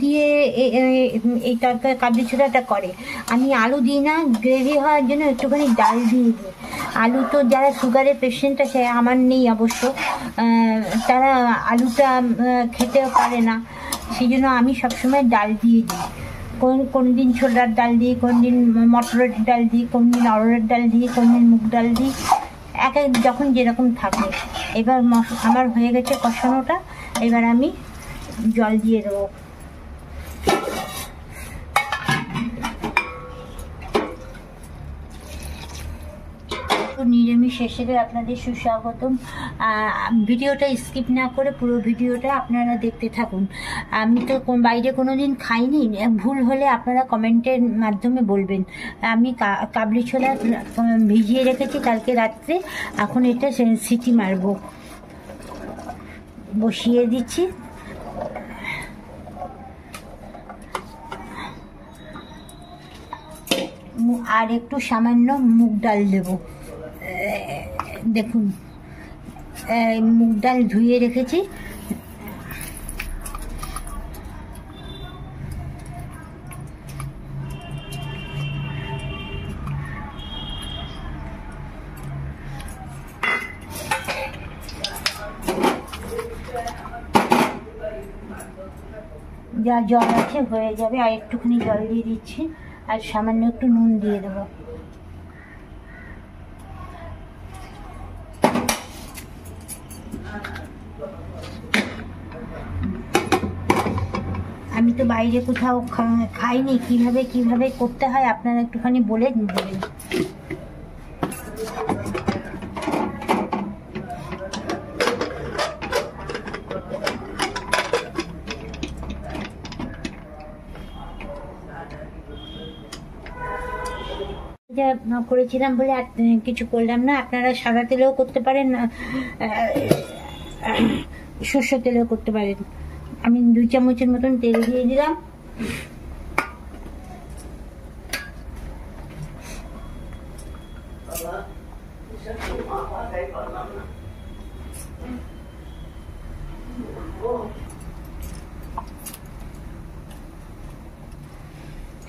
দিয়ে এই তরকারি কাবলি ছোলাটা করে। আমি আলু দিই না, গ্রেভি হওয়ার জন্য একটুখানি ডাল দিয়ে দিই। আলু তো যারা সুগারের পেশেন্ট আছে, আমার নেই অবশ্য, তারা আলুটা খেতেও পারে না, সেই জন্য আমি সবসময় ডাল দিয়ে দিই। কোন দিন ছোলার ডাল দিই, কোন দিন মটরের ডাল দিই, কোন দিন অড়হরের ডাল দিই, কোন দিন মুগ ডাল দিই, এক যখন যেরকম থাকে। এবার আমার হয়ে গেছে কষানোটা, এবার আমি জল দিয়ে দেবো। নিরামিষ শেষে আপনাদের সুস্বাগতম। ভিডিওটা স্কিপ না করে পুরো ভিডিওটা আপনারা দেখতে থাকুন। আমি তো বাইরে কোনো দিন খাইনি, ভুল হলে আপনারা কমেন্টের মাধ্যমে বলবেন। আমি কাবলি ছোলা ভিজিয়ে রেখেছি কালকে রাত্রে, এখন এটা সিটি মারবো। বসিয়ে দিচ্ছি। আর একটু সামান্য মুগ ডাল দেবো। দেখুন, মুগ ডাল ধুয়ে রেখেছি। যা জল আছে হয়ে যাবে, আর একটুখানি জল দিয়ে দিচ্ছি, আর সামান্য একটু নুন দিয়ে দেবো। আমি তো বাইরে কোথাও খাইনি, কিভাবে করতে হয় আপনারা একটুখানি বলে দেবেন। করেছিলাম বলে আর কিছু করলাম না। আপনারা সাদা তেলেও করতে পারেন, সর্ষের তেলেও করতে পারেন। আমি 2 চামচের মতন তেল দিয়ে দিলাম।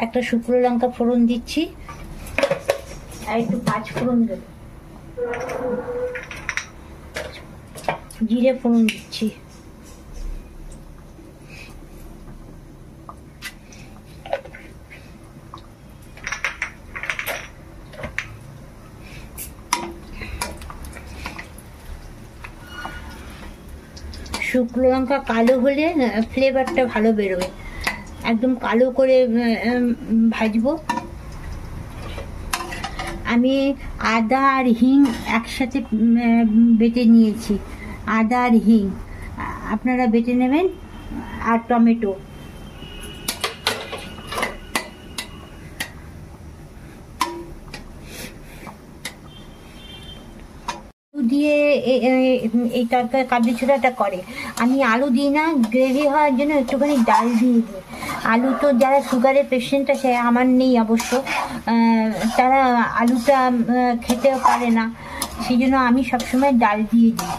একটা শুকনো লঙ্কা ফোড়ন দিচ্ছি, আর একটু 5 ফোড়ন দেব, জিরে ফোড়ন দিচ্ছি। শুকনো লঙ্কা কালো হলে ফ্লেভারটা ভালো বেরোবে, একদম কালো করে ভাজবো। আমি আদা আর হিং একসাথে বেটে নিয়েছি, আদা আর হিং আপনারা বেটে নেবেন, আর টমেটো। দিয়ে এই তরকারি কাবলি ছোলাটা করে। আমি আলু দিই না, গ্রেভি হওয়ার জন্য একটুখানি ডাল দিয়ে দিই। আলু তো যারা সুগারের পেশেন্ট আছে, আমার নেই অবশ্য, তারা আলুটা খেতেও পারে না, সেই জন্য আমি সবসময় ডাল দিয়ে দিই।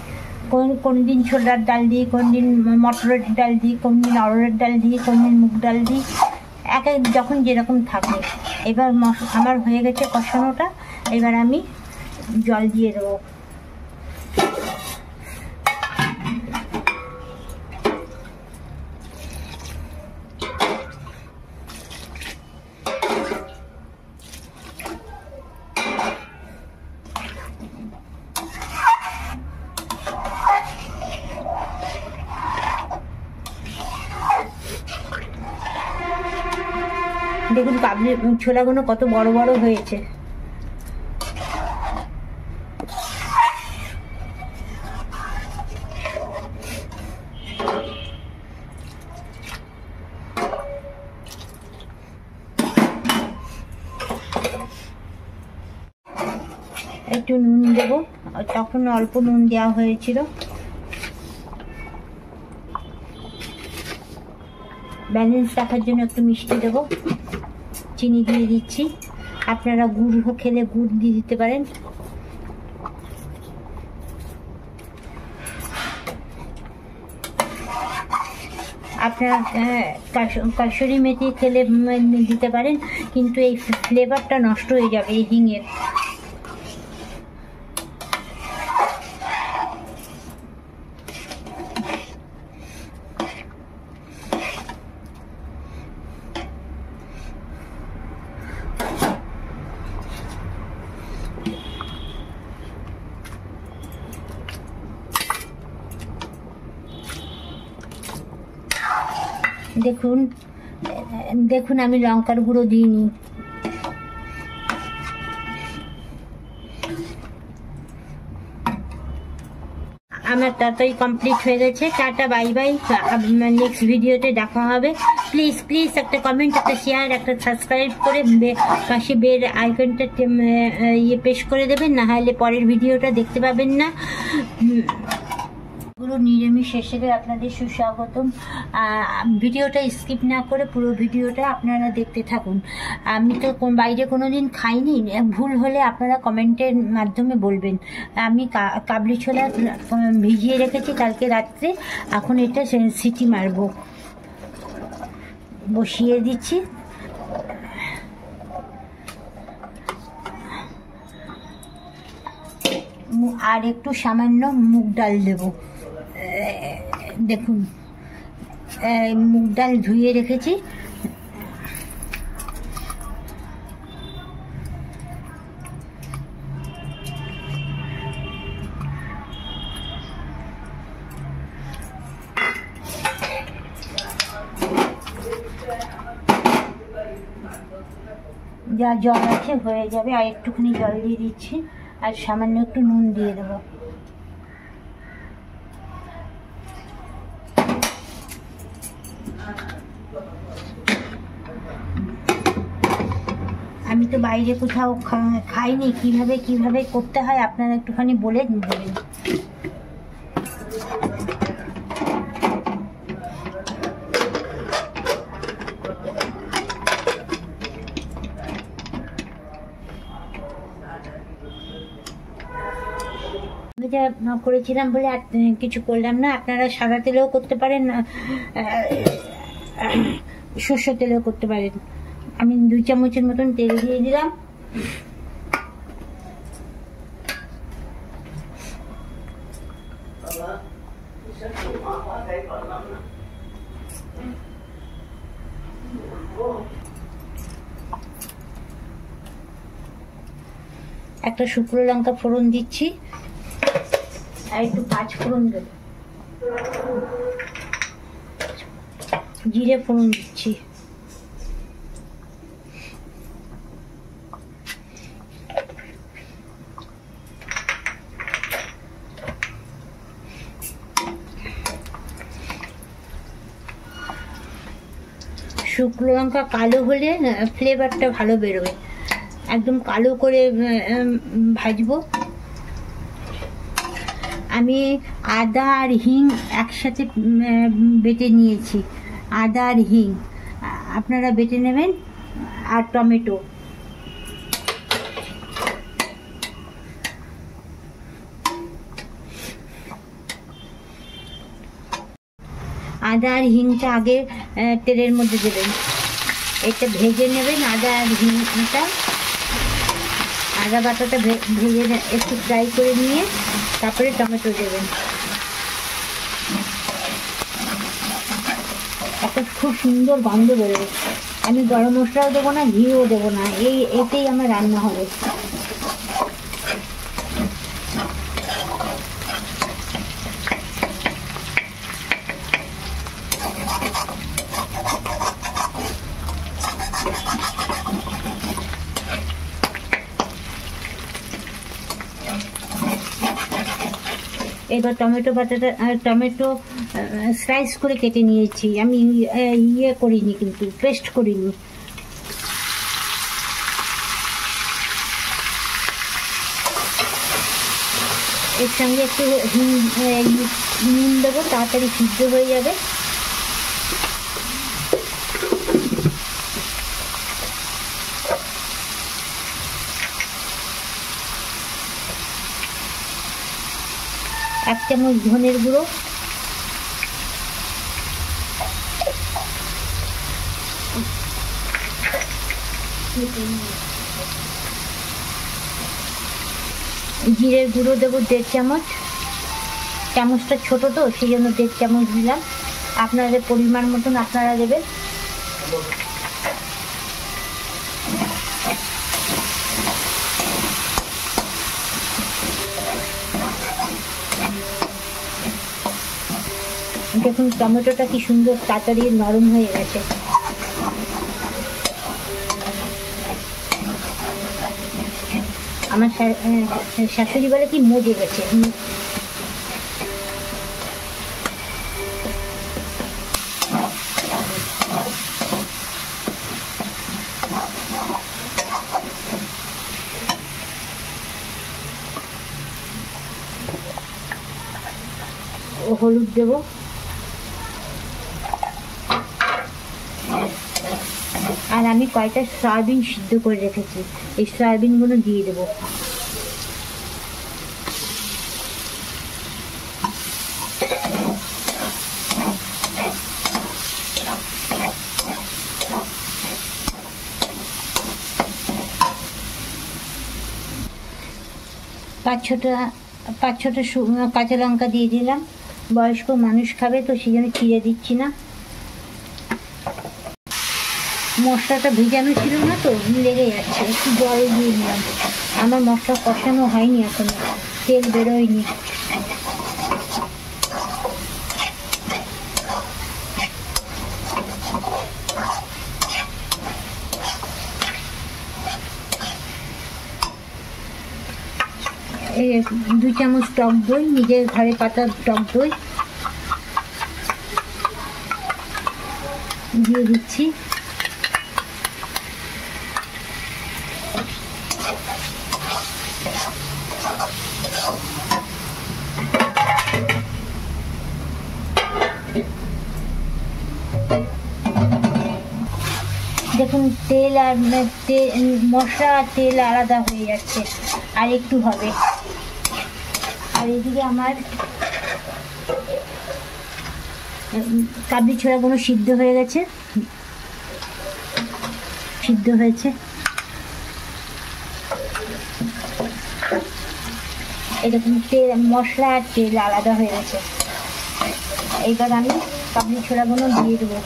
কোন দিন ছোলার ডাল দিই, কোন দিন মটরের ডাল দিই, কোন দিন অড়হরের ডাল দিই, কোন দিন মুগ ডাল দিই, এক যখন যেরকম থাকে। এবার আমার হয়ে গেছে কষানোটা, এবার আমি জল দিয়ে দেবো। দেখুন কাবলি ছোলাগুলো কত বড় বড় হয়েছে। একটু নুন দেবো, তখন অল্প নুন দেওয়া হয়েছিল। ব্যালেন্স রাখার জন্য একটু মিষ্টি দেবো, চিনি দিয়ে দিচ্ছি। আপনারা গুড় খেলে গুড় দিয়ে দিতে পারেন। আপনারা কাসুরি মেথি তেলে দিতে পারেন, কিন্তু এই ফ্লেভারটা নষ্ট হয়ে যাবে এই হিঙের। দেখুন দেখুন আমি লঙ্কার গুঁড়ো দিইনি। আমার তরকারি কমপ্লিট হয়ে গেছে। Tata, bye bye. নেক্সট ভিডিওতে দেখা হবে। প্লিজ প্লিজ একটা কমেন্ট, একটা শেয়ার, একটা সাবস্ক্রাইব করে পাশে বেল আইকনটা প্রেস করে দেবেন, না হলে পরের ভিডিওটা দেখতে পাবেন না। পুরো নিরামিষ রেসিপি আপনাদের সুস্বাগতম। ভিডিওটা স্কিপ না করে পুরো ভিডিওটা আপনারা দেখতে থাকুন। আমি তো বাইরে কোনো দিন খাইনি, ভুল হলে আপনারা কমেন্টের মাধ্যমে বলবেন। আমি কাবলি ছোলা ভিজিয়ে রেখেছি কালকে রাত্রে, এখন এটা সিটি মারবো। বসিয়ে দিচ্ছি। আর একটু সামান্য মুগ ডাল দেবো। দেখুন মুগ ডাল ধুয়ে রেখেছি। যা জল আছে হয়ে যাবে, আর একটুখানি জল দিয়ে দিচ্ছি, আর সামান্য একটু নুন দিয়ে দেবো। আমি তো বাইরে কোথাও খাইনি, কিভাবে করতে হয় আপনারা একটুখানি বলেন। যা করেছিলাম বলে আর কিছু করলাম না। আপনারা সাদা তেলেও করতে পারেন, সর্ষের তেলেও করতে পারেন। আমি 2 চামচের মতন তেল দিয়ে দিলাম। একটা শুকনো লঙ্কা ফোড়ন দিচ্ছি, আর একটু 5 ফোড়ন দেব, জিরে ফোড়ন দিচ্ছি। শুকনো লঙ্কা কালো হলে ফ্লেভারটা ভালো বেরোবে। একদম কালো করে ভাজবো। আমি আদা আর হিং একসাথে বেটে নিয়েছি। আদা আর হিং আপনারা বেটে নেবেন, আর টমেটো। আদা আর হিংটা আগে তেলের মধ্যে দেবেন, এটা ভেজে নেবেন। আদা আর হিংটা, আদা বাটাটা ভেজে একটু ফ্রাই করে নিয়ে তারপরে টমেটো দেবেন। একটা খুব সুন্দর গন্ধ বেরোবে। আমি গরম মশলাও দেবো না, ঘিও দেবো না, এতেই আমার রান্না হবে। এবার টমেটো স্লাইস করে কেটে নিয়েছি। আমি ইয়ে করিনি, কিন্তু পেস্ট করিনি। এর সঙ্গে একটু নুন দেবো, তাড়াতাড়ি সিদ্ধ হয়ে যাবে। এক চামচ ধনের গুঁড়ো, জিরের গুঁড়ো দেবো 1.5 চামচ, চামচটা ছোট তো সেই জন্য 1.5 চামচ দিলাম। আপনাদের পরিমাণ মতন আপনারা দেবেন। দেখুন টমেটোটা কি সুন্দর তাড়াতাড়ি নরম হয়ে গেছে। আমার শাশুড়ি বলে কি মজে গেছে। হলুদ দেবো, আর আমি কয়টা সয়াবিন সিদ্ধ করে রেখেছি, এই সয়াবিনগুলো দিয়ে দেবো। পাঁচ ছটা কাঁচা লঙ্কা দিয়ে দিলাম। বয়স্ক মানুষ খাবে তো সেই জন্য চিড়ে দিচ্ছি না। মশলাটা ভেজানো ছিল না তো লেগে যাচ্ছে, একটু জল দিয়ে দিলাম। আমার মশলা কষানো হয়নি এখনো, তেল বেরোয়নি। এই 2 চামচ টক দই, নিজের ঘরে পাতা টক দই দিয়ে দিচ্ছি। দেখুন তেল আর মশলা আর তেল আলাদা হয়ে যাচ্ছে, আর একটু হবে। আর এদিকে আমার কাবলি ছোলাগুলো সিদ্ধ হয়ে গেছে, সিদ্ধ হয়েছে। এরকম তেল মশলা আর তেল আলাদা হয়ে গেছে। এইবার আমি কাবলি ছোলাগুলো দিয়ে দেবো।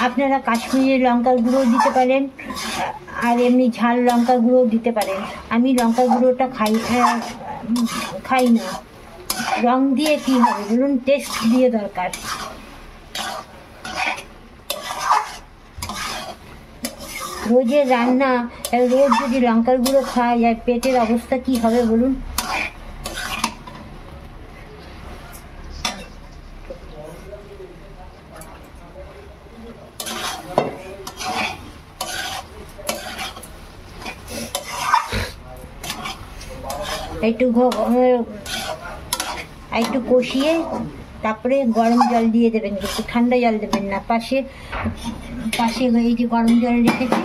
আপনারা কাশ্মীরি লঙ্কার গুঁড়ো দিতে পারেন, আর এমনি ঝাল লঙ্কার গুঁড়ো দিতে পারেন। আমি লঙ্কার গুঁড়োটা খাই না। রং দিয়ে কি হবে বলুন, টেস্ট দিয়ে দরকার। রোজের রান্না, রোজ যদি লঙ্কার গুঁড়ো খাওয়া যায় পেটের অবস্থা কি হবে বলুন। একটু কষিয়ে তারপরে গরম জল দিয়ে দেবেন, একটু ঠান্ডা জল দেবেন না। পাশে এই যে গরম জল রেখেছি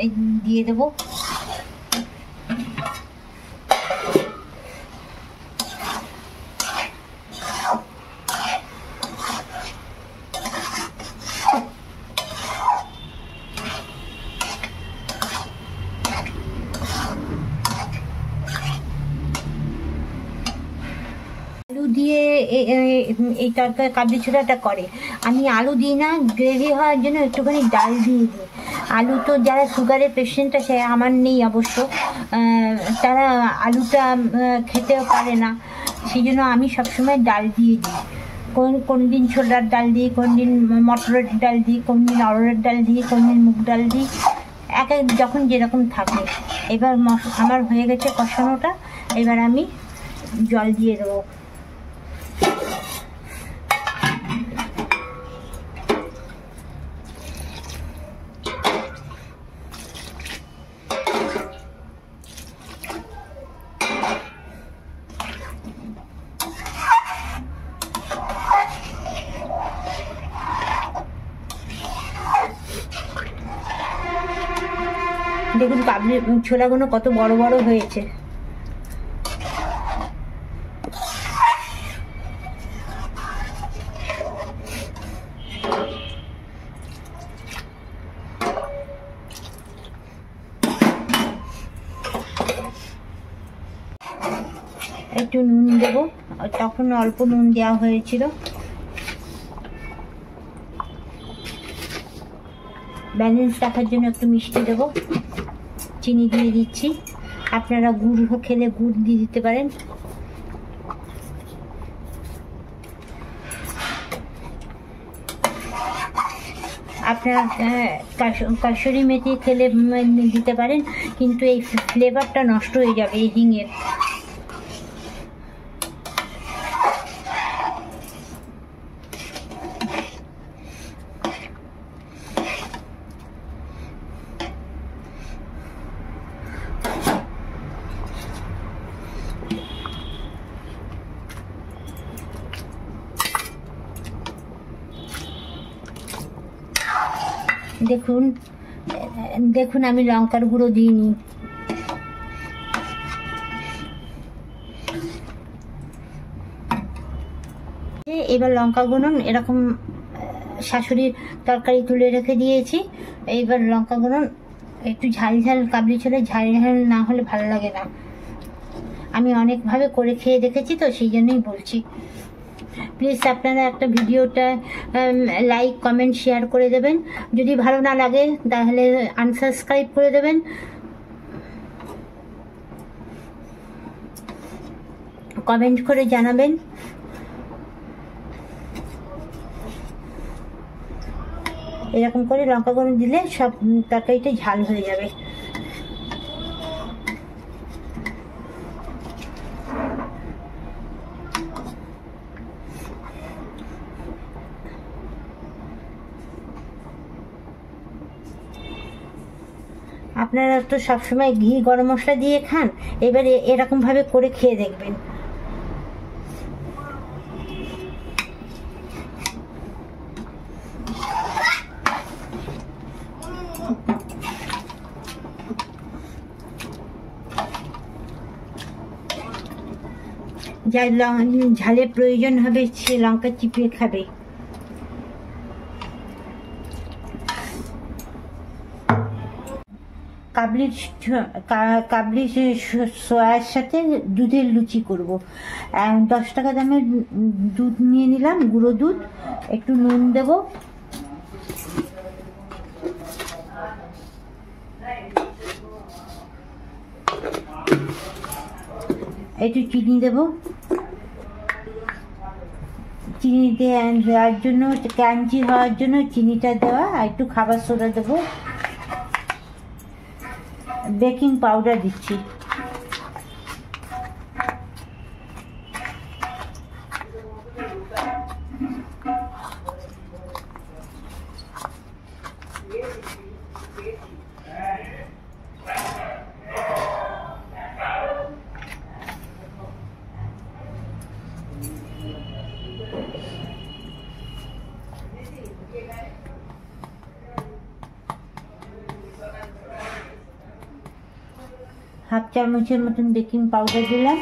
এই দিয়ে দেবো। আলু দিয়ে এই তরকারি কাবলি ছোলাটা করে। আমি আলু দিই না, গ্রেভি হওয়ার জন্য একটুখানি ডাল দিয়ে দিই। আলু তো যারা সুগারের পেশেন্ট আছে, আমার নেই অবশ্য, তারা আলুটা খেতেও পারে না, সেই জন্য আমি সবসময় ডাল দিয়ে দিই। কোন দিন ছোলার ডাল দিই, কোন দিন মটরের ডাল দিই, কোন দিন অড়হরের ডাল দিই, কোন দিন মুগ ডাল দিই, যখন যেরকম থাকে। এবার আমার হয়ে গেছে কষানোটা, এবার আমি জল দিয়ে দেবো। দেখুন কাবলি ছোলাগুলো কত বড় বড় হয়েছে। একটু নুন দেবো, তখন অল্প নুন দেওয়া হয়েছিল। ব্যালেন্স রাখার জন্য একটু মিষ্টি দেবো, চিনি দিয়ে দিচ্ছি। আপনারা গুড় খেলে গুড় দিয়ে দিতে পারেন। আপনারা কাসুরি মেথি খেলে দিতে পারেন, কিন্তু এই ফ্লেভারটা নষ্ট হয়ে যাবে এই হিঙের। দেখুন দেখুন আমি লঙ্কার গুঁড়ো দিইনি। এবার লঙ্কা গুঁড়ো এরকম শাশুড়ির তরকারি তুলে রেখে দিয়েছি। এইবার লঙ্কা গুঁড়ো একটু ঝাল ঝাল, কাবলি ছোলে ঝাল ঝাল না হলে ভালো লাগে না। আমি অনেকভাবে করে খেয়ে দেখেছি তো, সেই জন্যই বলছি। প্লিজ আপনারা একটা ভিডিওটা লাইক কমেন্ট শেয়ার করে দেবেন। যদি ভালো না লাগে তাহলে আনসাবস্ক্রাইব করে দেবেন। কমেন্ট করে জানাবেন। এরকম করে লঙ্কা গুঁড়ো দিলে সব তরকারিটা ঝাল হয়ে যাবে। আপনারা তো সবসময় ঘি গরম মশলা দিয়ে খান, এবারে এরকম ভাবে করে খেয়ে দেখবেন। যার ঝালের প্রয়োজন হবে সে লঙ্কা চিপিয়ে খাবে। কাবলি সোয়ার সাথে দুধের লুচি করব। 10 টাকা দামের দুধ নিয়ে নিলাম, গুঁড়ো দুধ। একটু নুন দেব, একটু চিনি দেব। চিনি দেওয়ার জন্য, ক্রাঞ্চি হওয়ার জন্য চিনিটা দেওয়া। আর একটু খাবার সোডা দেবো, বেকিং পাউডার দিচ্ছি। হাফ চামচের মতন বেকিং পাউডার দিলাম।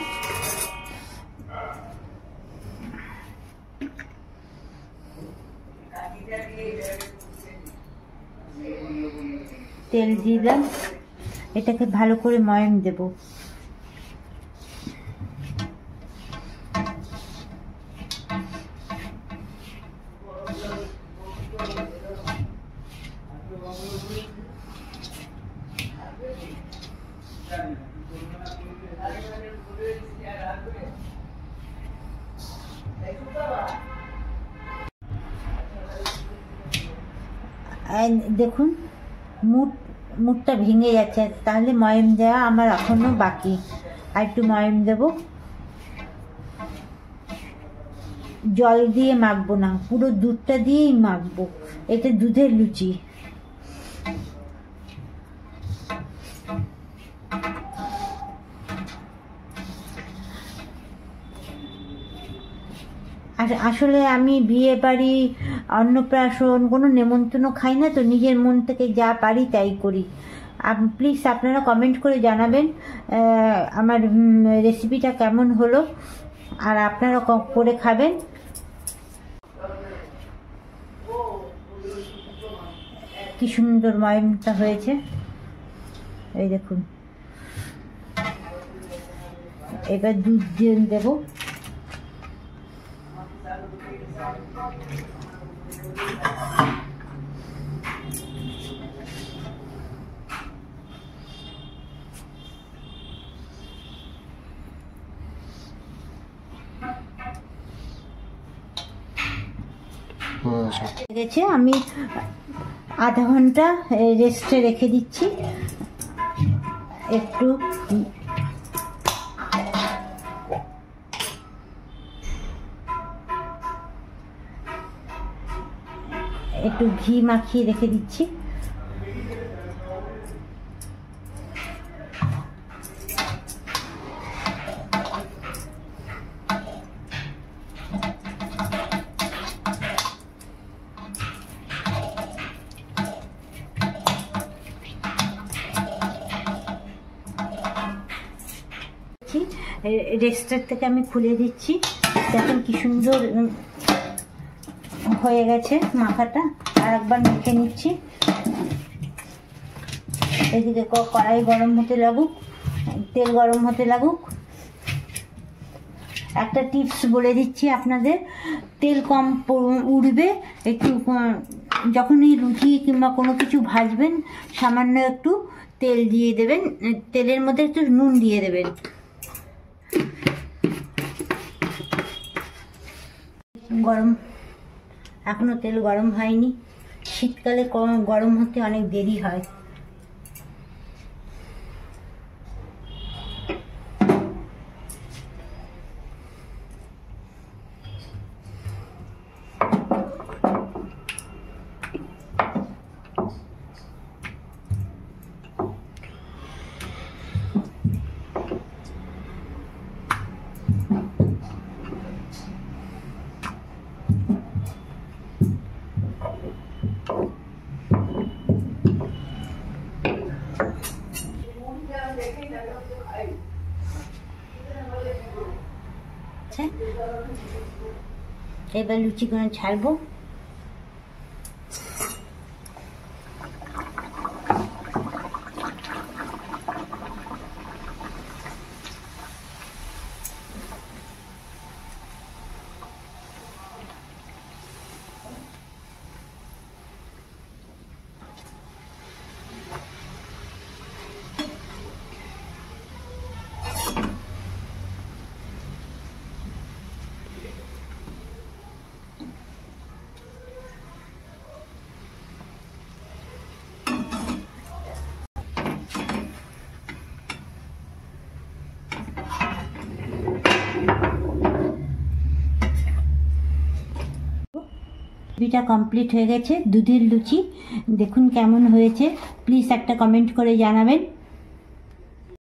তেল দিলাম, এটাকে ভালো করে ময়ান দেব। দেখুন মুখটা ভেঙে যাচ্ছে, তাহলে ময়াম দেওয়া আমার এখনো বাকি। আর একটু ময়াম দেব। জল দিয়ে মাখবো না, পুরো দুধটা দিয়েই মাখবো। এটা দুধের লুচি। আর আসলে আমি বিয়ে বাড়ি, অন্নপ্রাশন, কোনো নেমন্তন্ন খাই না তো, নিজের মন থেকে যা পারি তাই করি। প্লিজ আপনারা কমেন্ট করে জানাবেন আমার রেসিপিটা কেমন হলো, আর আপনারা করে খাবেন। কি সুন্দর ময়মটা হয়েছে, এই দেখুন। এবার দুধ দিয়ে দেবো। গেছে, আমি আধা ঘন্টা রেস্টে রেখে দিচ্ছি। একটু ঘি মাখিয়ে রেখে দিচ্ছি। রেস্টার থেকে আমি খুলে দিচ্ছি। দেখুন কি সুন্দর হয়ে গেছে মাখাটা। আর একবার মেখে নিচ্ছি। এদিকে কড়াই গরম হতে লাগুক, তেল গরম হতে লাগুক। একটা টিপস বলে দিচ্ছি আপনাদের, তেল কম উঠবে একটু। যখনই লুচি কিংবা কোনো কিছু ভাজবেন সামান্য একটু তেল দিয়ে দেবেন, তেলের মধ্যে একটু নুন দিয়ে দেবেন। গরম, এখনো তেল গরম হয়নি। শীতকালে গরম হতে অনেক দেরি হয়। এবার লুচিগুলো ছাড়বো। লুচিটা কমপ্লিট হয়ে গেছে, দুধের লুচি। দেখুন কেমন হয়েছে, প্লিজ একটা কমেন্ট করে জানাবেন।